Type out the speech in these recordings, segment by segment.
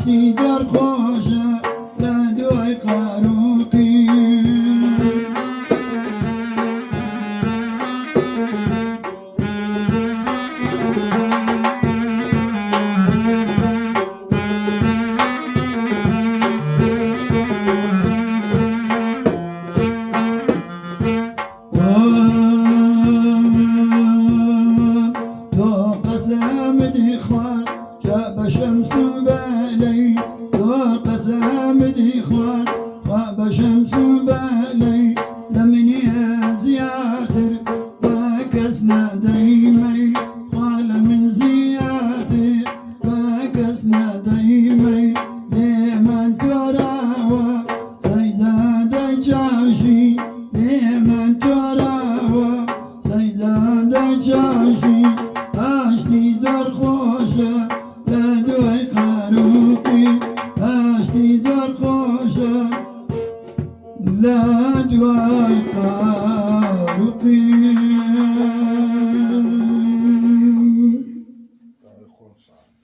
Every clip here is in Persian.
ئاشتی دەرخۆشە لە دوای قاروقی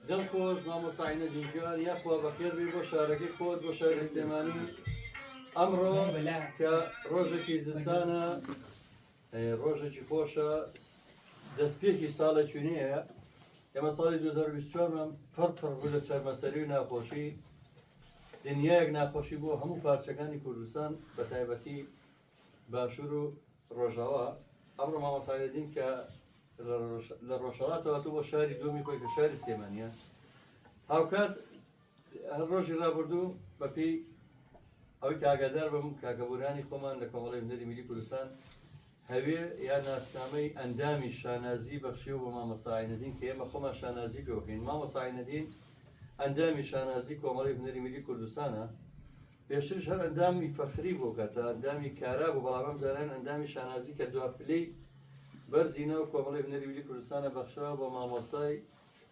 دڵخۆش مامۆساینە دیجان یاخوا بەخێر بی بۆ شارەکەی خۆت بۆ شاری سلێمانی ئەمڕۆ کە ڕۆژێکی زستانە ڕۆژێکی خۆشە دەستپێکی ساڵە چونیەیە ئێمە ساڵی 2024 پڕ بوو لە چارمەسەری و ناخۆشی دنیایەک ناخۆشی بۆ هەموو پارچەکانی کوردستان بە تایبەتی باشوور و ڕۆژاوا ئەمڕۆ مامۆساینەدین کە لە ڕۆژهەڵاتەوە تو بۆ شاری دومی خۆی کە شاری سلێمانیە هاوکات هەر ڕۆژی ڕابردوو بەپێی ئەوەی کاگادار بم کاکەبورانی خۆمان لە کۆمەڵی هونەری میلی کوردستان هەوێ یا ناسنامەی ئەندامی شانازی بەخشی و بۆ مامۆساینەدین کە ئێمە خۆمان شانازی پێوەکەین مامۆساینەدین ئەندامی شانازی کۆمەڵی هونەری میلی کوردستانە پێشترش هەر ئەندامی فەخری بۆ کاتە ئەندامی کارا بوو بەڵام جاران ئەندامی شانازی کە دوپلەی بەرزینە و کۆمەڵی هونەری میلی کوردستانە بەخشەوە بۆ مامۆستای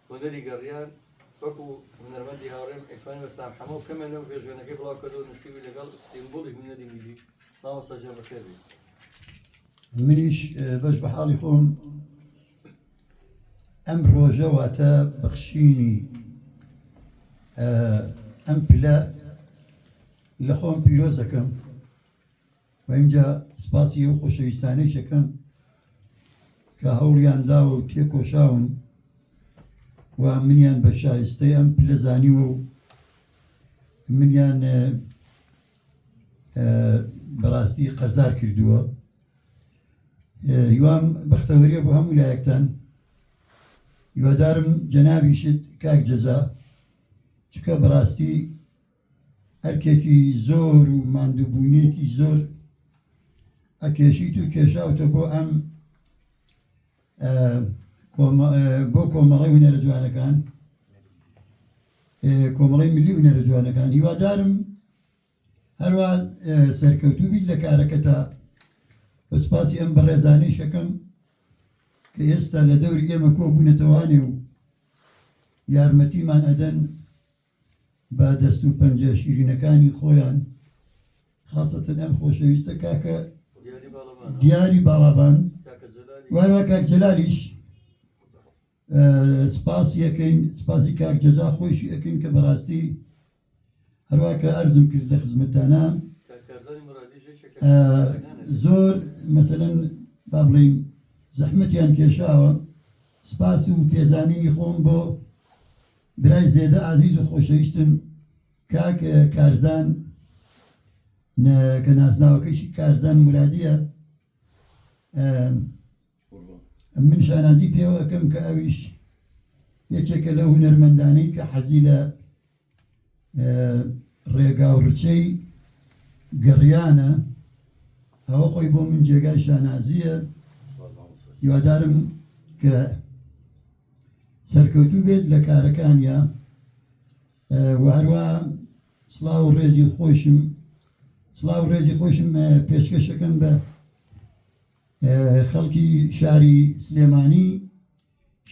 هونەری گەڕیان وەکو هونەرمەندی هاوڕێم ئەیفانی بەسام هەموو بکەمێنەوە پێشوێنەکەی بڵاو کردەوە نووسیوی لەگەڵ سیمبۆڵی هونەری میلی مامۆستا جان بەخێر بێت. منیش بەش بە حاڵی خۆم ئەم ڕۆژە واتە بەخشینی ئەم پلە لە خۆم پیرۆز دەکەم و اینجا سپاسی ئەو خۆشەویستانەی شەکەم کە هەوڵیان داوە و تێکۆشاون و منیان بە شایستەی ئەم پلە زانیوە و منیان بەڕاستی قەرزار کردووە. هیوام بەختەوەریە بۆ هەموو لایەکتان هیوادارم جەنابیشت کاک جەزا چکە بەڕاستی ئەرکێکی زۆر و ماندووبوونێکی زۆر ئەکێشیت و کێشاوتە بۆ ئەم بۆ کۆمەڵی هونەرە جوانەکان کۆمەڵی ملی هونەرە جوانەکان هیوادارم هەروە سەرکەوتوو بیت لە کارەکەتە بە سپاسی ئەم بەڕێزانەی شەکەم کە ئێستا لە دەوری ئێمە کۆ بوونەتەوانێ و یارمەتیمان ئەدەن بە دەست و پەنجە شیرینەکانی خۆیان خاصەتەن ئەم خۆشەویستە کاکە دیاری باڵابان وهروە کاک جەلالیش سپاسی یەکەین سپاسی کاک جەزا خۆشی ئەەکەین کە بەڕاستی هەروە کە ئەرزم کرد لە خزمەتانە زۆر مەسەلەن با بڵێین زەحمەتیان کێشاوە سپاس و پێزانینی خۆم بۆ برای زێدە عزیز و خۆشەویستم کاک کارزان کە ناسناوەکەیشی کارزان مرادیە من شانازی پێوە ئەەکەم کە ئەویش یەکێکە لە هونەرمەندانەی کە حەزی لە ڕێگا و ڕچەی گەڕیانە ئەوە خۆی بۆ من جێگای شانازیە هیوادارم کە سەرکەوتوو بێت لە کارەکانیە و هەروە سڵاو و ڕێزی خۆشم پێشکەشەکەم بە خەڵکی شاری سلێمانی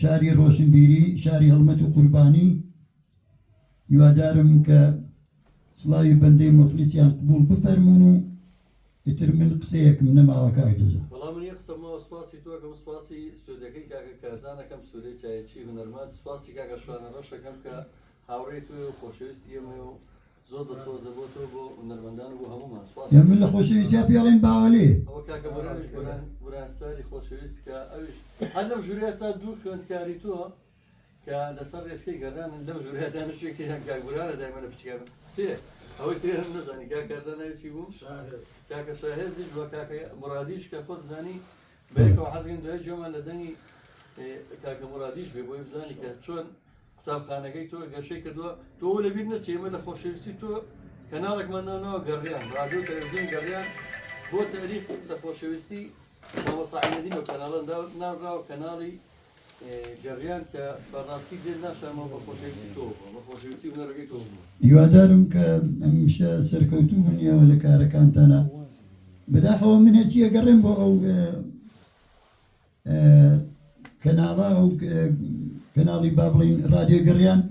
شاری ڕۆشنبیری شاری هەڵمەت و قوربانی هیوادارم کە سڵاوی بەندەی مخلیسیان قبول بفەرمون و ئیتر من قسەیەکم نەماوە کاک جەزا. بەڵام من یە قسەمەوە سوپاسی تۆکەم سوپاسی ستۆدیەکەی کاکە کارزانەکەم سوورەی چایەکی هونەرمەند سوپاسی کاکە شوانە ڕۆشەکەم کە هاوڕێی توێ و خۆشەویستی ئێمە و زۆر دەسۆزە بۆ تۆ بۆ هونەرمەندان و بۆ هەمومان سوپاس. یا من لە خۆشەویستیا پێڵێن باوەلێ ئەوە کاکە بەرانش بورانستاری خۆشەویست کە ئەوش هەر لەم ژووریا سا دوو خوێندکاری تۆ کە لەسەر ڕێچکەی گەڕانن لەم ژووریا دانیشتێکی کاکبورانە دایمە لە پشتیان سێ ئەوەی تێرم نەزانی کاکە ناوی بوو کاکە شاهێزیش وە کاکە مرادیش کە خۆت زانی بەیەکەوە حەزگەن دوای جۆمان لە دەنگی کاکە مرادیش بێ بۆی بزانی کە چۆن قوتابخانەکەی تۆ گەشەی کردووە تۆ لەبیر نەچێ ئێمە لە خۆشەویستی تۆ کەناڵێکمان ناونەوە گەڕیان رادیۆ تەلەڤیزیۆن گەڕیان بۆ تاریخ لە خۆشەویستی مامۆستا عینەدین و کەناڵە ناوراوە کەناڵی گەڕیان کە بەڕاستی دێن ناشامەوە بە خۆشەویستی تۆ بە خۆشەویستی هونەرەکەی تۆ بوو. هیوادارم کە ئەمیشە سەرکەوتوو بوونیەوە لە کارەکانتانە بەداخەوە من هەرچی ئەگەڕێم بۆ ئەو کەناڵە ئەو کەناڵی با بڵین رادیۆ گەڕیان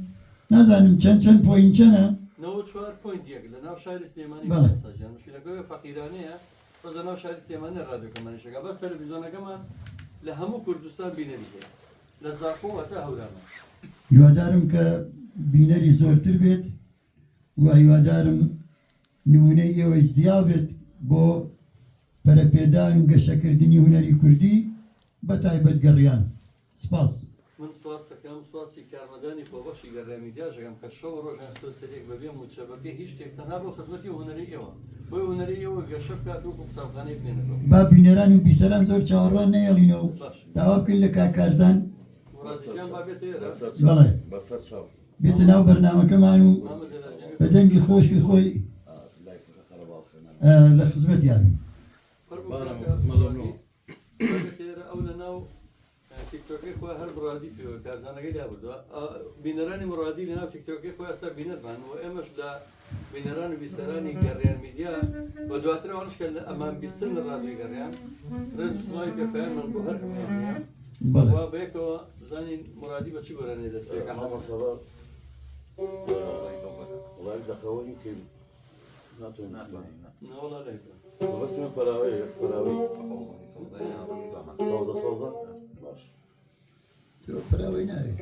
نازانم چەند پۆینچەنە 94 پوینت یەک لە ناو شاری سلێمانی بەڵێ. ساجان مشکلەکەی فەقیرانەیە بەزە ناو شاری سلێمانی رادیۆکەمانیشەکە بەس تەلەڤیزیۆنەکەمان لە هەموو کوردستان بینەری هەیە لە زاخۆ هەتا هەورامان. هیوادارم کە بینەری زۆرتر بێت و هیوادارم نمونەی ئێوەی زیاد بێت بۆ پەرەپێدان و گەشەکردنی هونەری کوردی بە تایبەت گەڕیان. سپاس. من سپاس دەکەم سواسی کارمەدانی خۆبەخشی گەڕامیدیاژەکەم کە شەو ڕۆژان خستۆ سەرێک بەبێ موچە بەبێ هیچ شتێک تەنها بۆ خزمەتی هونەری ئێوە بۆی هونەری ئێوە گەشە بکات و قوتابخانەی بێنێتەوە. با بینەران و بیسەران زۆر چاوەڕوان نەیەڵینەوە باش داوا بکەین لە کاکارزان ڕاستیان با بێتە ئێرە بەڵێ بەسەر چاو بێتە ناو بەرنامەکەمان و مامە جەلال بە دەنگی خۆشی خۆی لە خزمەتیان. ئەو لە ناو تیکتۆکەی خۆی هەر مرادی پێوە کارزانەکەی لا بردووە بینەرانی مرادی لە ناو تیکتۆکەی خۆی ئەسا بینەرمان و ئێمەش لە بینەران و بیستەرانی گەڕیان میدیا بە دواتر ئەوانش کە ئەمان بیستن لە رادیۆی گەڕیان ڕێز و سڵاوی پێپیان من بۆ هەر هەمووانیان بەڵێ وا بەیەکەوە بزانین مرادی بە چی گۆرانێ دەست پێکە هەمە سەبەر وڵای دەخەوە ئینکەی ناتوانین نەوەڵا لێکە بەسمە پەراوەیە پەراوەی سەوزە باش تۆ پراوەی ناوێت.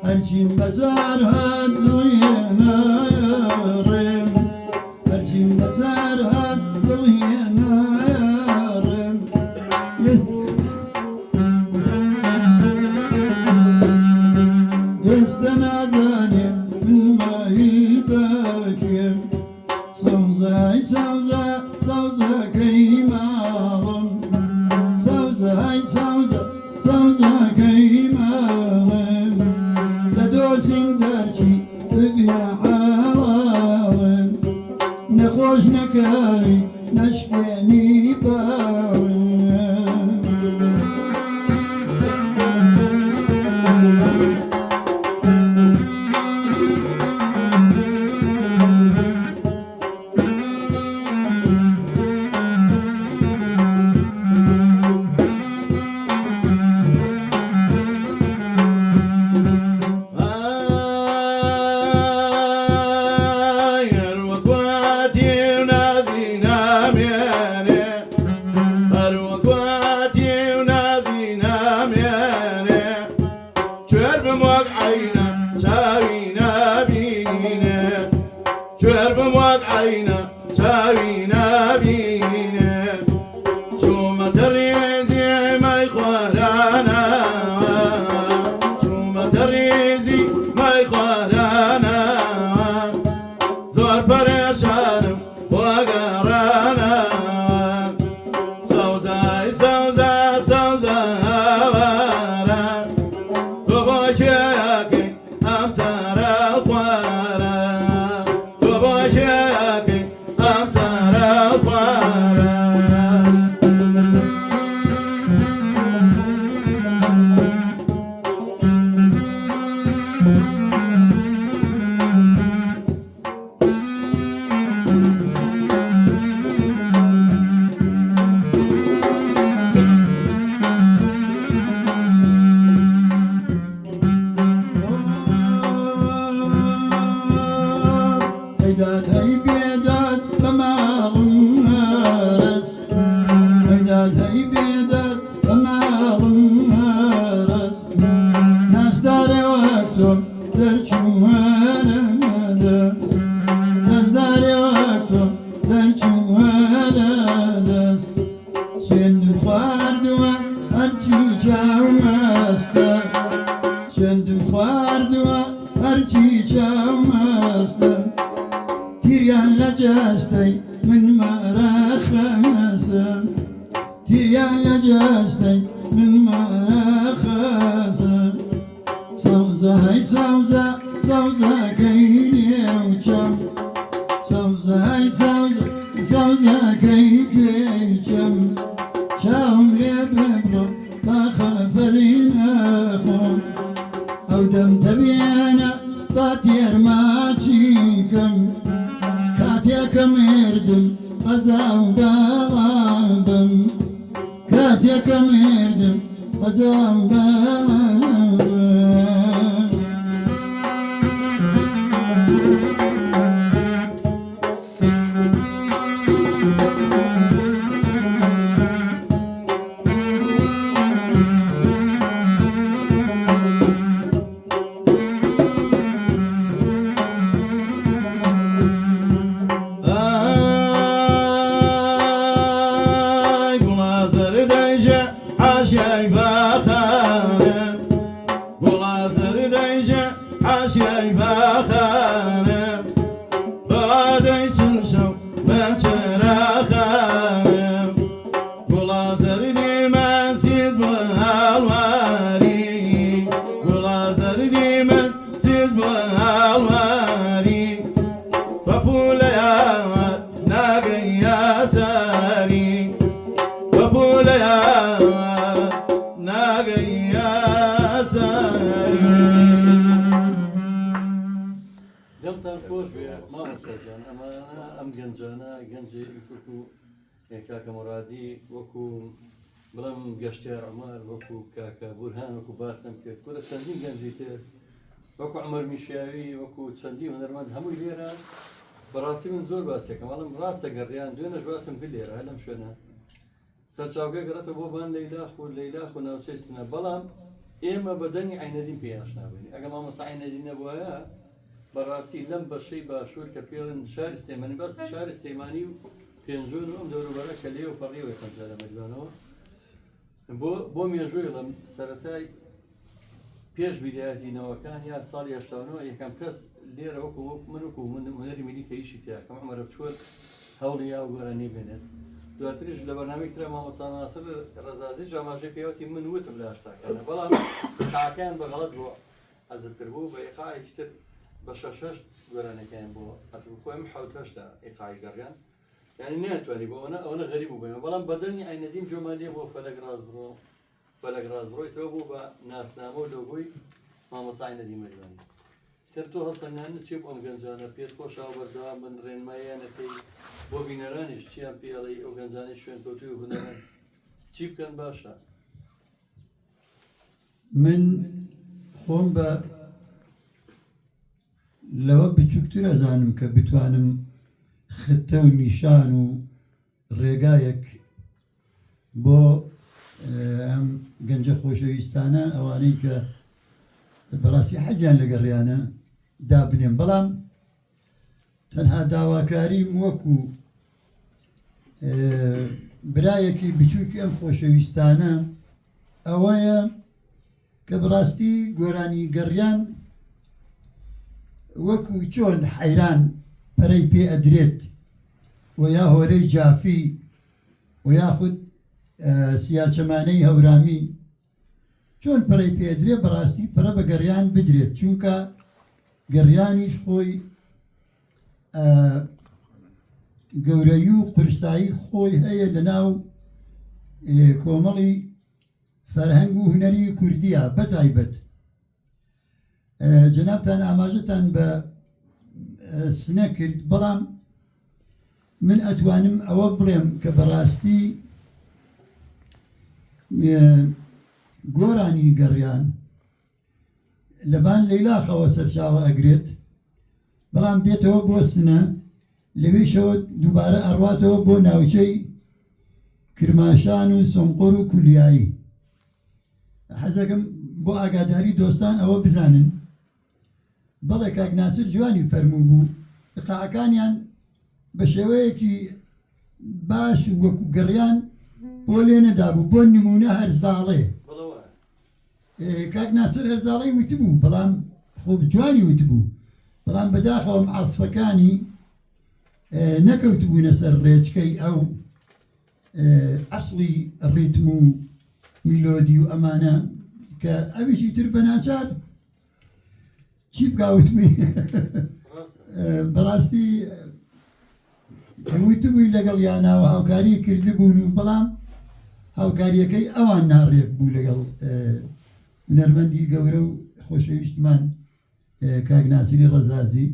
هەرچیم بەزار هات دڵێنارم هەرچیم بەزار هات دڵێنارم ئێستا نازانێم من ماهی بەکێم سەوزای سەوزەکەی ماڵم سەوزای سەوزەکەی ماڵم لە دۆزین دەرچی ببیە حاڵاڵم نەخۆش نەکەوی نەشتێنی باڵم هەروەکواتی نازی نامێنێ هەروەکوا وقعينا شاوينا بينا شو ما تريزي ما يخوارانا شو ما تريزي ما يخوارانا زور برشانم وقرانا سوزاي سوزا سوزا وارا وبوشياكي أمسار أخوارا وبوشياكي أمسار أخوارا هيداد هي بيداد بمالم هرس هيداد هي بيداد بمالم هرس ناس داري وقتهم درچو هلدس ناس داري وقتهم درچو هلدس سويندم خواردوا هرچي چاو مستا سويندم خواردوا هرچي چاو مستا تيريان لجاستي من مرخصن تيريان لجاستي من مرخصن سوزا هاي سوزا سوزا كيني وشم سوزا هاي سوزا سوزا كيني وشم شاهم لي ببرو تخاف دينكم أو دم تبينا تطير ما تشيكم كاتيكم يردم غزاو بابم كاتيكم يردم غزاو بابم آي بلازر ديجا عشاي باخانه بلازر ديجا عشاي باخانه بعدي تنشو من شراخانه بلازر دي من سيد بهالواري بلازر دي من سيد بهالواري فبولا يا ناقي يا ساري فبولا يا ناقي يا ساري دەمتان خۆش بێ مامۆستاجان ئەمانە ئەم گەنجانە گەنجێ وەکو کاکە مورادی وەکو بڵێم گەشتیار عومەر وەکو کاکە بورهان وەکو باسم کرد کورە چەندین گەنجی تر وەکو عومەر میشاوی وەکو چەندی هونەرمەند هەمووی لێرە بەڕاستی من زۆر باسێکم بەڵام ڕاستە گەڕیان دوێنەش باسم کرد لێرە هەر لەم شوێنە سەرچاوگە گەڕێتەوە بۆ بان لەیلاخ و ناوچەی سنە بەڵام ئێمە بەدەنی عینەدین پێ ئاشنا بووین ئەگە مامۆستا عینەدین نەبووایە بەڕاستی لەم بەشەی باشوور کە پێڵن شاری سلێمانی بەس شاری سلێمانی و پێنجۆن و ئەم دەوروبەرە کە لێ و پەڕیەوە یەکەم جارە مەریوانەوە بۆ مێژووی لەم سەرەتای پێش بیدایەتینەوەکان یا ساڵی هەشتاونەوە یەکەم کەس لێرە وەکو من هونەری میلی کە ئیشی تیا کەم عومەرە بچووە هەوڵی یا و گۆرانی بێنێت دواتریش لە بەرنامەی ترە مامۆستا ناسر ڕەزازی جاماژەی پێوەتی من وتم لە هەشتاکانە بەڵام تاکیان بەغەڵەت بۆ حەزم کردبوو بە ئێقاعێکی تر بە شەش گۆرانەکەیان بۆ حەزم خۆیم حەوت هەشتا ئێقاعی گەڕیان یعنی ناتوانانی بۆ ئەوە غەریب بوو بێمە بەڵام بەدەنی عینەدین جۆمان لێ بۆ فەلەک ڕازبڕۆیتەوە بوو بە ناسنامە و لۆگۆی مامۆستا عینەدین مەریوانی تر تۆ هەڵسەنگان چێ بۆ ئەم گەنجانە پێت خۆشەوە بەردەوام بن ڕێنماییانەکەی بۆ بینەرانیش چیان پێڵی ئەو گەنجانی شوێن کەوتوی و هونەران چی بکەن باشە من خۆم بە لەوە بچووکتر ئەزانم کە بتوانم ختە و نیشان و ڕێگایەک بۆ ئەم گەنجە خۆشەویستانە ئەوانەی کە بەڕاستی حەزیان لە گەڕیانە دابنێن بەڵام تەنها داواکاریم وەکو برایەکی بچووکی ئەم خۆشەویستانە ئەوەیە کە بڕاستی گۆرانی گەڕیان وەکو چۆن حەیران پەرەی پێ ئەدرێت و یا هۆرەی جافی و یاخود سیاچەمانەی هەورامی چۆن پەرەی پێدرێت بەڕاستی پەرە بە گەڕیان بدرێت چونکە گەڕیانیش خۆی گەورەی و قورسایی خۆی هەیە لە ناو کۆمەڵی فەرهەنگ و هونەری کوردیە بەتایبەت جەنابتان ئاماژەتان بە سنە کرد بەڵام من ئەتوانم ئەوە بڵێم کە بەڕاستی گۆرانی گەڕیان لەبان لەیلاخەوە سەرچاوە ئەگرێت بەڵام دێتەوە بۆ سنە لەوێشەوە دووبارە ئەڕواتەوە بۆ ناوچەی کرماشان و سۆمقۆر و کولیایی حەزەکەم بۆ ئاگاداری دۆستان ئەوە بزانن بەڵێ کاک ناسر جوانی فەرموو بوو قاعەکانیان بە شێوەیەکی باش وەکو گەڕیان بۆ لێ نەدابوو بۆ نمونە هەرزاڵێ کاک ناسر هەرزاڵەی وتبوو بەڵام خۆ جوانی وتبوو بەڵام بەداخەوە عاسفەکانی نەکەوتبوونە سەر ڕێچکەی ئەو ئەسڵی ڕیتم و میلۆدی و ئەمانە کە ئەویشی تر بەناچار چی بکاوتبووی بەڕاستی وتبووی لەگەڵ یاناوە هاوکاری کردبوون و بەڵام هاوکاریەکەی ئەوان ناڕێک بوو لەگەڵ هونەرمەندی گەورە و خۆشەویستمان کاک ناسری ڕەزازی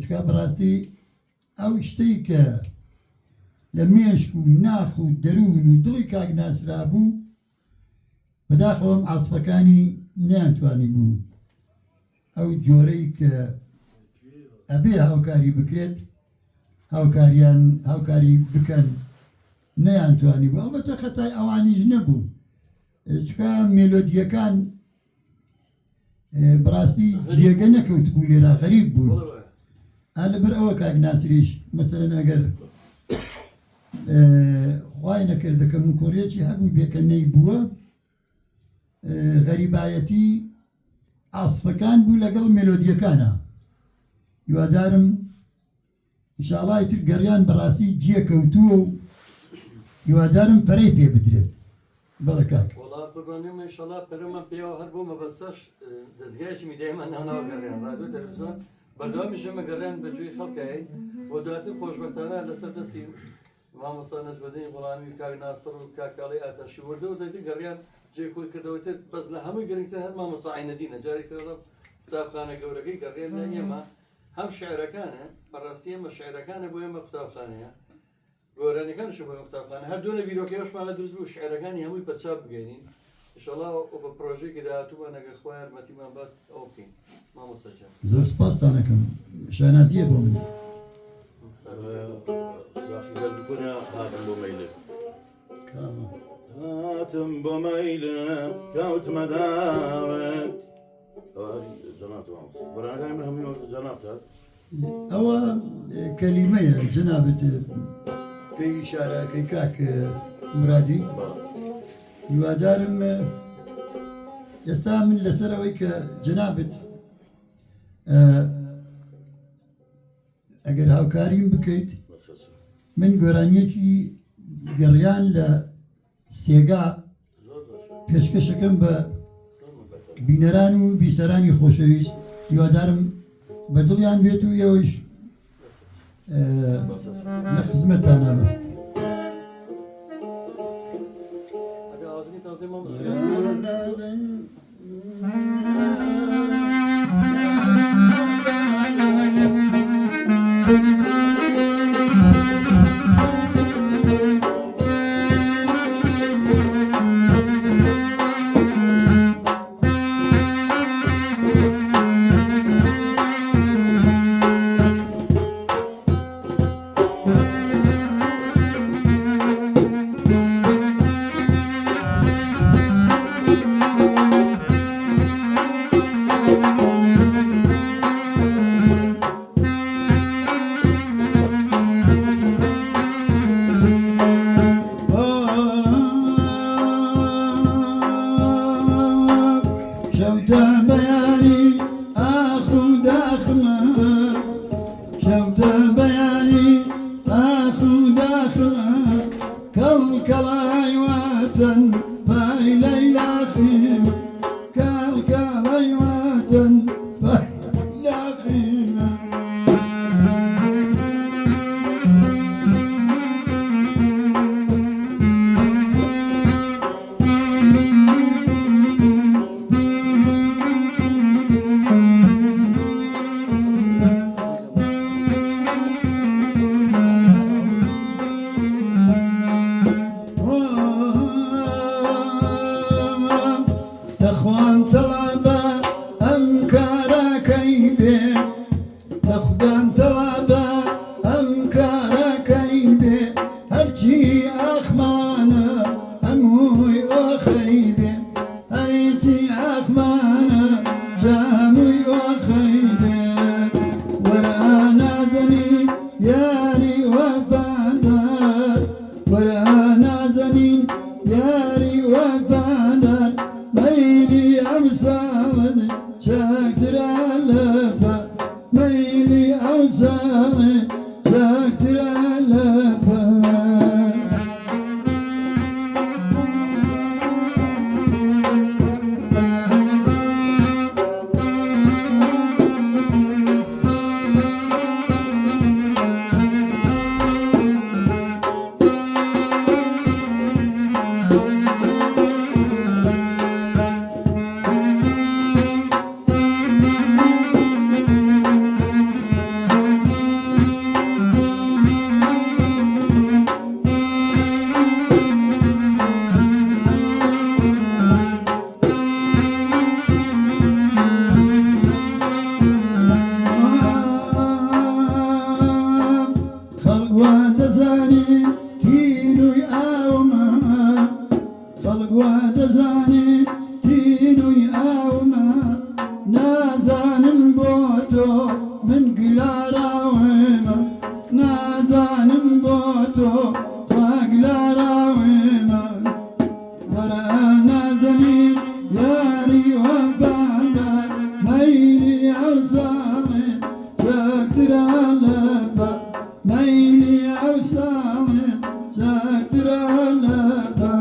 چکە بەڕاستی ئەو شتەی کە لە مێشک و ناخ و دەروون و دڵی کاک ناسرا بوو بەداخەوەم عاسفەکانی نەیانتوانی بوو ئەو جۆرەی کە ئەبێ هاوکاری بکرێت هاوکاری بکەن نەیانتوانی بوو ئەڵبەتە خەتای ئەوانیش نەبوو چکە مێلۆدیەکان بەڕاستی جێگە نەکەوت بوو لێرا غەریب بوو لەبەر ئەوە کاک ناسریش مەسەلەن ئەگەر خوای نەکردەکە موکۆڕیەکی هەبوو بێکەنەی بووە غەریبایەتی عاسفەکان بوو لەگەڵ مێلۆدیەکانە هیوادارم ئینشاڵڵای تر گەڕیان بەڕاستی جێکەوتووە و هیوادارم پەرەی پێ بدرێت بەڵێ کاک وڵا قوربانیم ئینشاڵڵا پەرەمان پێوە هەر بۆ مەبەستەش دەستگایەکی میدیایمان ناوناوە گەڕیان ڕادیۆ تەلەڤیزیۆن بەردەوامی ژەمە گەڕیان بەجێی خەڵکایی بۆ دواتر خۆشبەختانە لەسەر دەستی مامۆستا نەجمەدین غوڵامی و کاک ناسر و کاکاڵی ئاتاشی وردەوە دەیتی گەڕیان جێ خۆی کردەوەتر بەس لە هەمووی گرنگتر هەر مامۆستا عینەدینە جارێکتر لە قوتابخانە گەورەکەی گەڕیان لە ئێمە هەم شعرەکانە بەڕاستی ئێمە شعرەکانە بۆ ئێمە قوتابخانەیە گۆرانەکانش بۆ قوتابخانە هەر دوو ڤیدۆکەوەشمانە دروست بوو شعرەکانی هەمووی بەچاپ بگەینین ئینشاڵڵا بە پرۆژەیەکی داهاتوومان ئەگەر خوای یارمەتیمان بات ئەوە بکەین مامۆستا جان زۆر سپاستان ئەەکەم شانازیە بۆ من ساخی گەل بکۆنە هاتم بۆ مەیلێ هاتم بۆ مەیلە کەوتمە داوێت بەرانەکانی من هەمووی جەنابتە ئەوە کەلیمەیە جەنابەت پێی ئیشارەکەی کاک مرادی هیوادارم ئێستا من لەسەرەوەی کە جەنابەت ئەگەر هاوکاریم بکەیت من گۆرانیەکی گەڕیان لە سێگا پێشکەشەکەم بە بینەران و بیسەرانی خۆشەویست هیوادارم بە دڵیان بێت و ئێوەش لە خزمەتانە بن ئەگە ئازمی تازەی مامۆستا كالكلاي وطن باي ليلى خيمة كالكلاي وطن باي ليلى خيمة تخوان طلبة أمكار كيبي تخوان طلبة أمكار كيبي هرجي أخمانا أموي وخيبي هرجي أخمانا جاموي وخيبي ورانا زنين ياري وفادار ورانا زنين ياري وفادار ميلي أوصال شاكتر اللفا ميلي أوصال شاكتر اللفا خلق ودزاني تينو ياوما خلق ودزاني تينو ياوما نازان بوتو من قلارا ويما نازان بوتو وقلارا ويما ورانا زنين ياري وفادا ميلي أوصالي شاكتر اللفا ميلي أوصالي شاكتر اللفا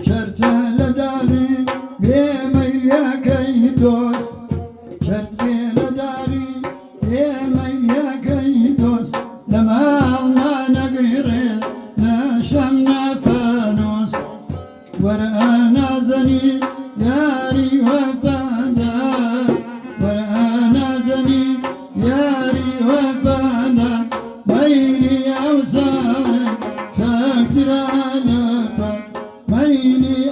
شرط لداري بيميل يا كيدوس شرط لداري بيميل يا كيدوس لما ما نقير نشمنا فانوس ورأنا زني ياري وفادا ورأنا زني ياري وفادا ميلي أوصالي شاكتر على ميلي